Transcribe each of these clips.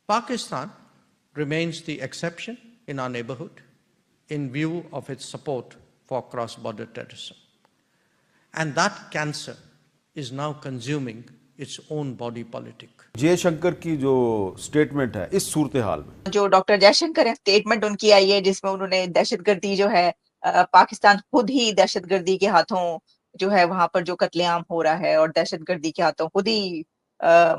Pakistan remains the exception in our neighborhood in view of its support for cross-border terrorism. And that cancer is now consuming its own body politic. Jaishankar की जो statement है इस सूरत हाल में, जो doctor Jaishankar है, statement उनकी आई है जिसमें उन्होंने दहशतगर्दी जो है पाकिस्तान खुद ही दहशतगर्दी के हाथों जो है वहां पर जो कत्लेआम हो रहा है और दहशतगर्दी के हाथों खुद ही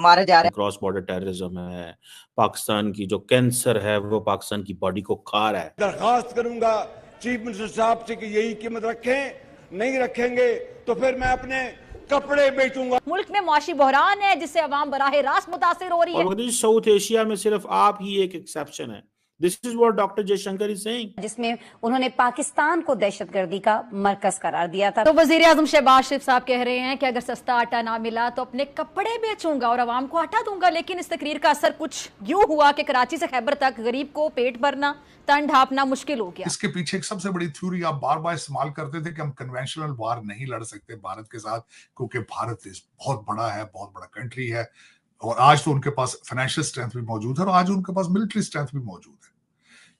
मारा जा रहा है। क्रॉस बॉर्डर टेररिज्म है, पाकिस्तान की जो कैंसर है वो पाकिस्तान की बॉडी को खा रहा है। दरखास्त करूंगा चीफ मिनिस्टर साहब से कि यही कीमत रखें, नहीं रखेंगे तो फिर मैं अपने कपड़े बेचूंगा। मुल्क में मुआशी बहरान है जिससे अवाम बराह रास्त मुतासिर हो रही है। और साउथ एशिया में सिर्फ आप ही एक एक्सेप्शन है। This is what doctor Jaishankar is saying, जिसमें उन्होंने पाकिस्तान को दहशतगर्दी का मरकज करार दिया था। तो वजीर आजम शहबाज शरीफ साहब कह रहे हैं कि अगर सस्ता आटा ना मिला तो अपने कपड़े बेचूंगा और अवाम को आटा दूंगा। लेकिन इस तकरीर का असर कुछ यूं हुआ कि कराची से खैबर तक गरीब को पेट भरना, तन ढापना मुश्किल हो गया। इसके पीछे एक सबसे बड़ी थ्योरी आप बार बार इस्तेमाल करते थे कि हम कन्वेंशनल वार नहीं लड़ सकते भारत के साथ, क्योंकि भारत देश बहुत बड़ा है, बहुत बड़ा कंट्री है, और आज तो उनके पास फाइनेंशियल स्ट्रेंथ भी मौजूद है और आज उनके पास मिलिट्री स्ट्रेंथ भी मौजूद है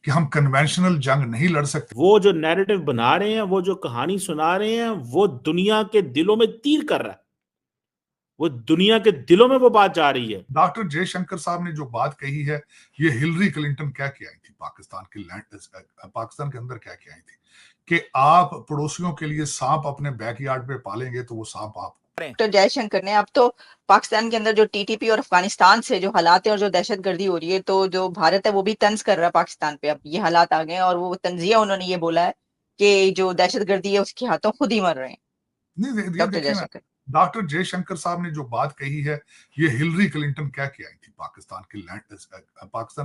कि हम कन्वेंशनल जंग नहीं लड़ सकते। वो जो नैरेटिव बना रहे हैं, वो जो कहानी सुना रहे हैं, वो दुनिया के दिलों में तीर कर रहा है, वो दुनिया के दिलों में वो बात जा रही है। डॉक्टर जयशंकर साहब ने जो बात कही है, ये हिलरी क्लिंटन क्या आई थी पाकिस्तान के अंदर क्या आई थी कि आप पड़ोसियों के लिए सांप अपने बैकयार्ड पे पालेंगे तो वो सांप आप। डॉक्टर जयशंकर ने अब तो पाकिस्तान के अंदर जो टीटीपी और अफगानिस्तान से जो हालात है और जो दहशतगर्दी हो रही है, तो जो भारत है वो भी तंज कर रहा है पाकिस्तान पे। अब ये हालात आ गए और वो तंजिया उन्होंने ये बोला है कि जो दहशतगर्दी है उसके हाथों खुद ही मर रहे हैं। डॉक्टर जयशंकर, डॉक्टर जयशंकर साहब ने जो बात कही है, ये हिलरी क्लिंटन क्या आई थी पाकिस्तान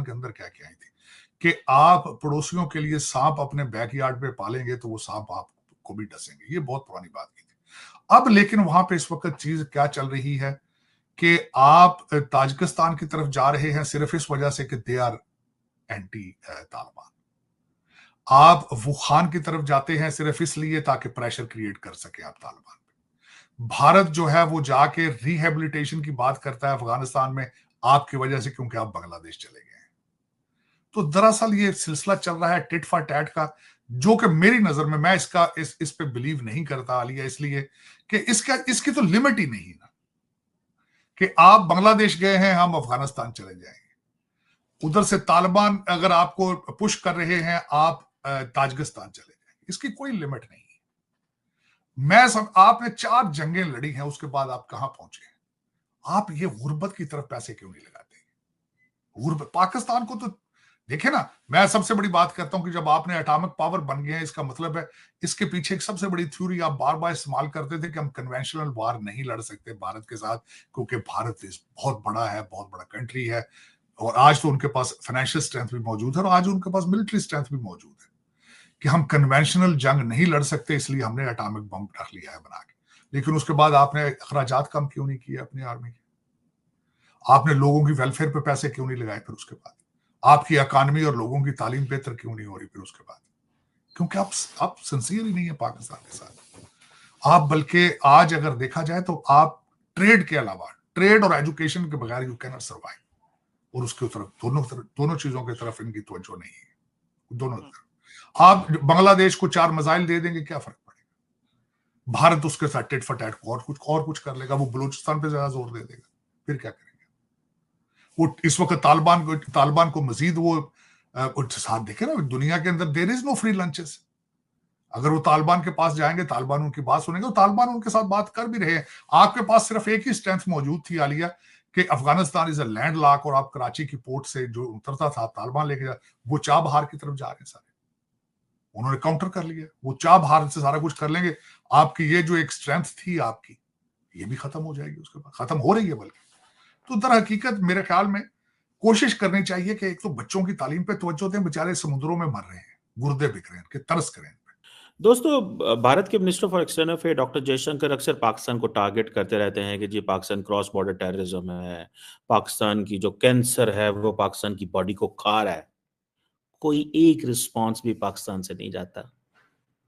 के अंदर क्या आई थी कि आप पड़ोसियों के लिए सांप अपने बैकयार्ड पे पालेंगे तो वो सांप आपको भी डसेंगे। ये बहुत पुरानी बात की थी। अब लेकिन वहां पे इस वक्त चीज क्या चल रही है कि आप ताजिकिस्तान की तरफ जा रहे हैं सिर्फ इस वजह से कि दे आर एंटी तालिबान। आप वुहान की तरफ जाते हैं सिर्फ इसलिए ताकि प्रेशर क्रिएट कर सके आप तालिबान पे। भारत जो है वो जाके रिहेबिलिटेशन की बात करता है अफगानिस्तान में आपकी वजह से, क्योंकि आप बांग्लादेश चले गए हैं। तो दरअसल ये सिलसिला चल रहा है टिट फॉर टैट का, जो कि मेरी नजर में, मैं इस पे बिलीव नहीं करता आलिया, इसलिए कि इसकी तो लिमिट ही नहीं ना कि आप बांग्लादेश गए हैं, हम अफगानिस्तान चले जाएंगे, उधर से तालिबान अगर आपको पुश कर रहे हैं आप ताजिकिस्तान चले जाएंगे, इसकी कोई लिमिट नहीं है। आपने 4 जंगें लड़ी हैं, उसके बाद आप कहां पहुंचे हैं? आप ये गुर्बत की तरफ पैसे क्यों नहीं लगाते? गुर्बत पाकिस्तान को तो देखे ना, मैं सबसे बड़ी बात करता हूं कि जब आपने एटॉमिक पावर बन गए हैं, इसका मतलब है इसके पीछे एक सबसे बड़ी थ्योरी आप बार बार इस्तेमाल करते थे कि हम कन्वेंशनल वार नहीं लड़ सकते भारत के साथ, क्योंकि भारत देश बहुत बड़ा है, बहुत बड़ा कंट्री है, और आज तो उनके पास फाइनेंशियल स्ट्रेंथ भी मौजूद है और आज उनके पास मिलिट्री स्ट्रेंथ भी मौजूद है कि हम कन्वेंशनल जंग नहीं लड़ सकते, इसलिए हमने एटॉमिक बम रख लिया है बना के। लेकिन उसके बाद आपने अखराजात कम क्यों नहीं किए अपनी आर्मी के? आपने लोगों की वेलफेयर पे पैसे क्यों नहीं लगाए? फिर उसके बाद आपकी इकॉनमी और लोगों की तालीम बेहतर क्यों नहीं हो रही फिर उसके बाद? क्योंकि आप सिंसियर ही नहीं है पाकिस्तान के साथ। आप बल्कि आज अगर देखा जाए तो आप ट्रेड के अलावा, ट्रेड और एजुकेशन के बगैर यू कैन नॉट सर्वाइव, और उसके तरफ दोनों चीजों की तरफ इनकी तवज्जो नहीं है। दोनों तरफ आप बांग्लादेश को 4 मिसाइल दे देंगे, क्या फर्क पड़ेगा? भारत उसके साथ टिट फॉर टैट और कुछ कर लेगा, वो बलूचिस्तान पे ज्यादा जोर दे देगा, फिर क्या करेंगे? वो इस वक्त तालिबान को मजीद वो साथ देखे ना, दुनिया के अंदर there is no free lunches. अगर वो तालिबान के पास जाएंगे, तालिबान उनकी बात सुनेंगे, तो तालिबान उनके साथ बात कर भी रहे हैं। आपके पास सिर्फ एक ही स्ट्रेंथ मौजूद थी आलिया कि Afghanistan is a land lock, और आप कराची की पोर्ट से जो उतरता था तालिबान लेके जा, वो चाबहार की तरफ जा रहे हैं सारे। उन्होंने काउंटर कर लिया, वो चाबहार से सारा कुछ कर लेंगे। आपकी ये जो एक स्ट्रेंथ थी आपकी, ये भी खत्म हो जाएगी, उसके बाद खत्म हो रही है बल्कि। तो दर हकीकत मेरे ख्याल में कोशिश करनी चाहिए कि एक तो बच्चों की तालीम पे तवज्जो दें, बेचारे समुद्रों में मर रहे हैं, गुर्दे बिक रहे हैं, कि तरस करें। दोस्तों, भारत के minister for external affair doctor Jaishankar अक्सर पाकिस्तान को टारगेट करते रहते हैं कि जी पाकिस्तान क्रॉस बॉर्डर टेररिज्म है, पाकिस्तान की जो कैंसर है वो पाकिस्तान की बॉडी को खा रहा है। कोई एक रिस्पॉन्स भी पाकिस्तान से नहीं जाता।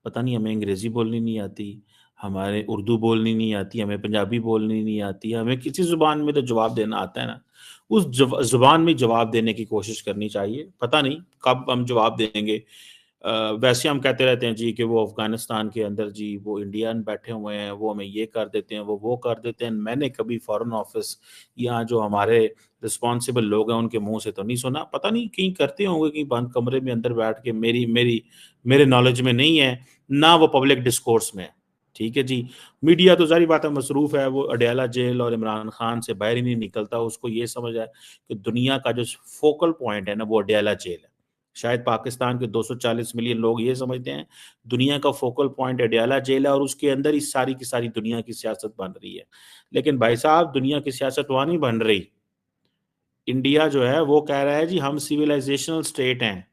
पता नहीं हमें अंग्रेजी बोलनी नहीं आती, हमारे उर्दू बोलनी नहीं आती, हमें पंजाबी बोलनी नहीं आती, हमें किसी जुबान में तो जवाब देना आता है ना, उस जुबान में जवाब देने की कोशिश करनी चाहिए। पता नहीं कब हम जवाब देंगे। वैसे हम कहते रहते हैं जी कि वो अफगानिस्तान के अंदर जी वो इंडियन बैठे हुए हैं, वो हमें ये कर देते हैं, वो कर देते हैं। मैंने कभी फॉरेन ऑफिस या जो हमारे रिस्पॉन्सिबल लोग हैं उनके मुंह से तो नहीं सुना। पता नहीं कहीं करते होंगे, कहीं बंद कमरे में अंदर बैठ के, मेरे नॉलेज में नहीं है, ना वो पब्लिक डिस्कोर्स में है। ठीक है जी। मीडिया तो जारी बात है मसरूफ है, वो अडयाला जेल और इमरान खान से बाहर ही नहीं निकलता। उसको ये समझ है कि दुनिया का जो फोकल पॉइंट है ना वो अडयाला जेल है। शायद पाकिस्तान के 240 मिलियन लोग ये समझते हैं दुनिया का फोकल पॉइंट अडयाला जेल है और उसके अंदर ही सारी की सारी दुनिया की सियासत बन रही है। लेकिन भाई साहब, दुनिया की सियासत वहां नहीं बन रही। इंडिया जो है वो कह रहा है जी हम सिविलाइजेशनल स्टेट हैं।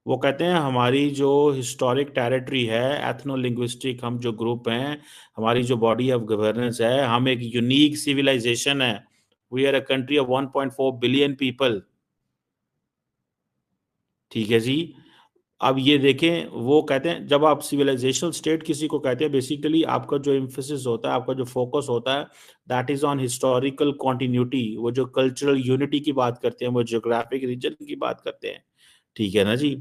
वो कहते हैं हमारी जो हिस्टोरिक टेरिटरी है, एथनो लिंग्विस्टिक हम जो ग्रुप हैं, हमारी जो बॉडी ऑफ गवर्नेंस है, हम एक यूनिक सिविलाइजेशन है। We are a country of 1.4 billion people. ठीक है जी। अब ये देखें, वो कहते हैं जब आप सिविलाइजेशनल स्टेट किसी को कहते हैं, बेसिकली आपका जो एम्फेसिस होता है, आपका जो फोकस होता है, that is on historical continuity. वो जो कल्चरल यूनिटी की बात करते हैं, वो जियोग्राफिक रीजन की बात करते हैं। ठीक है ना जी।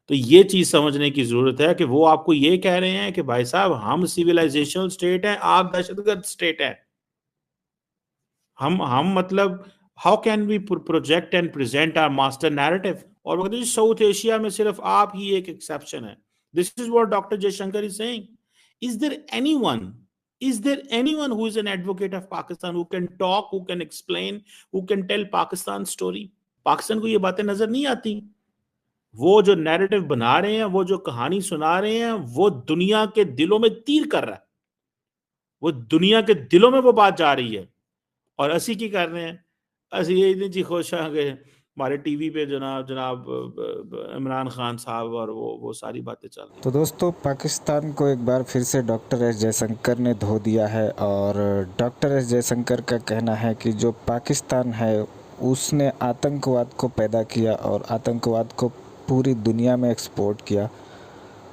तो ये चीज समझने की जरूरत है कि वो आपको ये कह रहे हैं कि भाई साहब हम सिविलाइजेशनल स्टेट हैं, आप दहशतगर्द स्टेट हैं। हम मतलब how can we project and present our master narrative. और वो कहते हैं साउथ एशिया में सिर्फ आप ही एक एक्सेप्शन है। This is what doctor Jaishankar is saying. Is there anyone who is an advocate of Pakistan who can talk, who can explain, who can tell Pakistan story? Pakistan को ये बातें नजर नहीं आती। वो जो नैरेटिव बना रहे हैं, वो जो कहानी सुना रहे हैं, वो दुनिया के दिलों में तीर कर रहा है। वो दुनिया के दिलों में वो बात जा रही है और असी की कर रहे हैं। असी ये जी खुश हैं कि हमारे टीवी पे जनाब इमरान खान साहब और वो सारी बातें चल रही। तो दोस्तों, पाकिस्तान को एक बार फिर से डॉक्टर एस जयशंकर ने धो दिया है और डॉक्टर एस जयशंकर का कहना है कि जो पाकिस्तान है उसने आतंकवाद को पैदा किया और आतंकवाद को पूरी दुनिया में एक्सपोर्ट किया।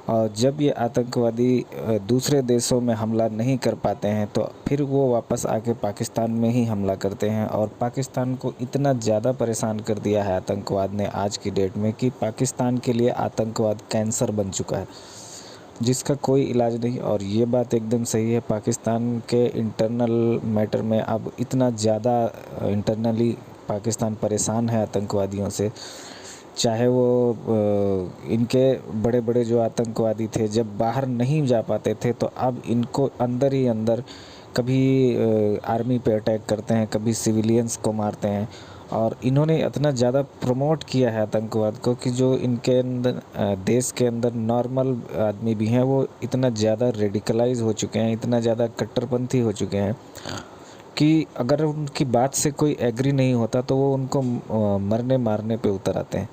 और जब ये आतंकवादी दूसरे देशों में हमला नहीं कर पाते हैं तो फिर वो वापस आके पाकिस्तान में ही हमला करते हैं। और पाकिस्तान को इतना ज़्यादा परेशान कर दिया है आतंकवाद ने आज की डेट में कि पाकिस्तान के लिए आतंकवाद कैंसर बन चुका है, जिसका कोई इलाज नहीं। और ये बात एकदम सही है। पाकिस्तान के इंटरनल मैटर में अब इतना ज़्यादा इंटरनली पाकिस्तान परेशान है आतंकवादियों से। चाहे वो इनके बड़े बड़े जो आतंकवादी थे जब बाहर नहीं जा पाते थे, तो अब इनको अंदर ही अंदर कभी आर्मी पे अटैक करते हैं, कभी सिविलियंस को मारते हैं। और इन्होंने इतना ज़्यादा प्रमोट किया है आतंकवाद को कि जो इनके अंदर देश के अंदर नॉर्मल आदमी भी हैं वो इतना ज़्यादा रेडिकलाइज हो चुके हैं, इतना ज़्यादा कट्टरपंथी हो चुके हैं कि अगर उनकी बात से कोई एग्री नहीं होता तो वो उनको मरने मारने पे उतर आते हैं।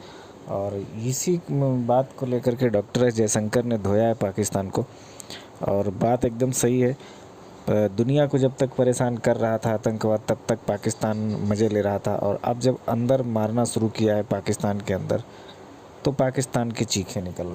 और इसी बात को लेकर के डॉक्टर एस जयशंकर ने धोया है पाकिस्तान को। और बात एकदम सही है। दुनिया को जब तक परेशान कर रहा था आतंकवाद, तब तक पाकिस्तान मज़े ले रहा था। और अब जब अंदर मारना शुरू किया है पाकिस्तान के अंदर, तो पाकिस्तान की चीखें निकल रही हैं।